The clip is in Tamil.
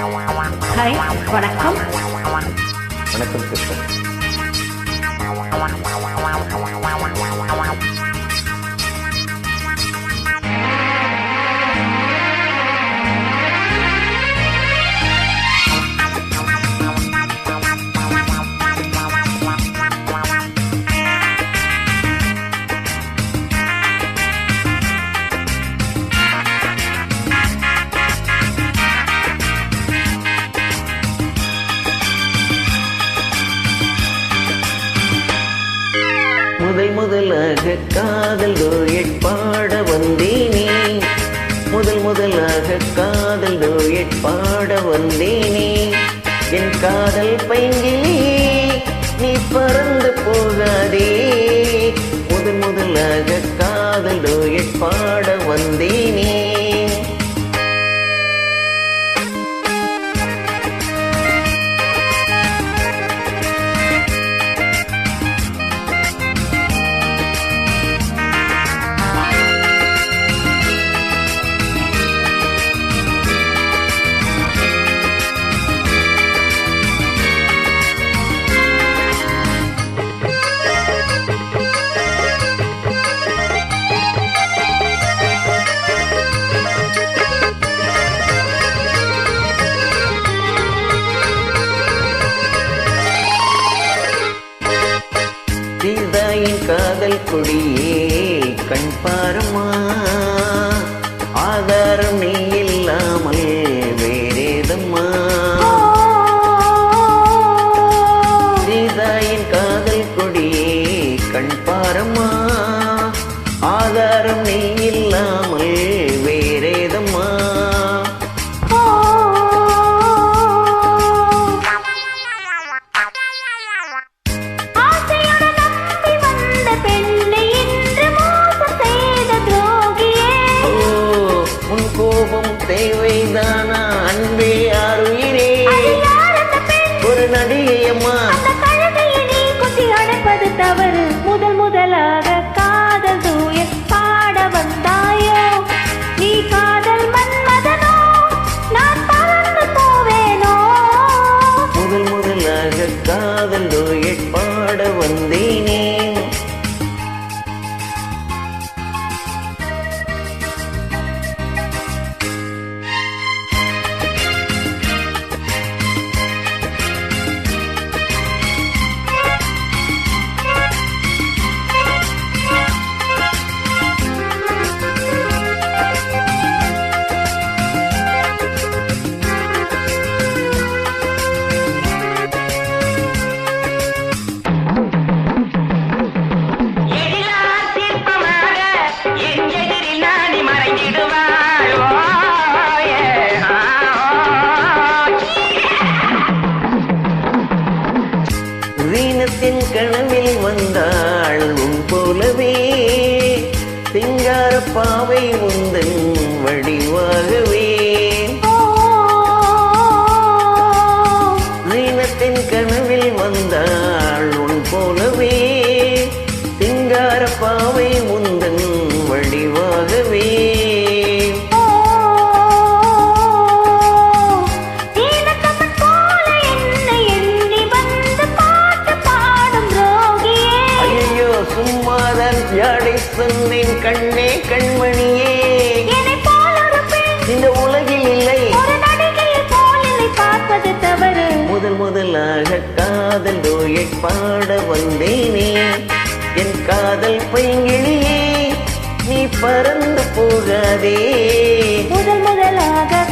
ஹாய், வணக்கம். வணக்கம் சிஸ்டர். முதலாக காதல் டூயட் பாட வந்தேனே, முதலாக காதல் டூயட் பாட வந்தேனே. என் காதல் பைங்கிலே நீ பறந்து போகாதே, முதலாக காதல் டூயட் பாட வந்தேனே. சீதாயின் காதல் கொடியே கண் பாரமா, ஆதாரம் நீ இல்லாமல் வேறேதம்மா. சீதாயின் காதல் கொடியே கண் பாரமா, ஆதாரம் நீ இல்லாமல் வேறேதம்மா. தேவைதானா அன்பே ஆறுயிரே, ஒரு நடிகையம்மா அடைப்பது தவறு. முதலாக காதல் டூயட் பாட வந்தாயோ, நீ காதல் மன்மதனோ, நான் பறந்து போவேனோ. முதலாக காதல் டூயட் பாட வந்தேனே. வீணத்தின் கனவில் வந்தாள் உன் போலவே, சிங்கார பாவை உந்தன் வடிவாகவே. வீணத்தின் கனவில் வந்தாள் உன் போலவே, சிங்கார பாவை உந்தன் வடிவாகவே. சும்மாதான் யாடை சொன்னேன் கண்ணே கண்மணியே, இந்த உலகில் இல்லை பார்ப்பது தவறு. முதலாக காதல் டூயட் பாட வந்தேனே. என் காதல் பைங்கிளியே நீ பறந்து போகாதே, முதலாக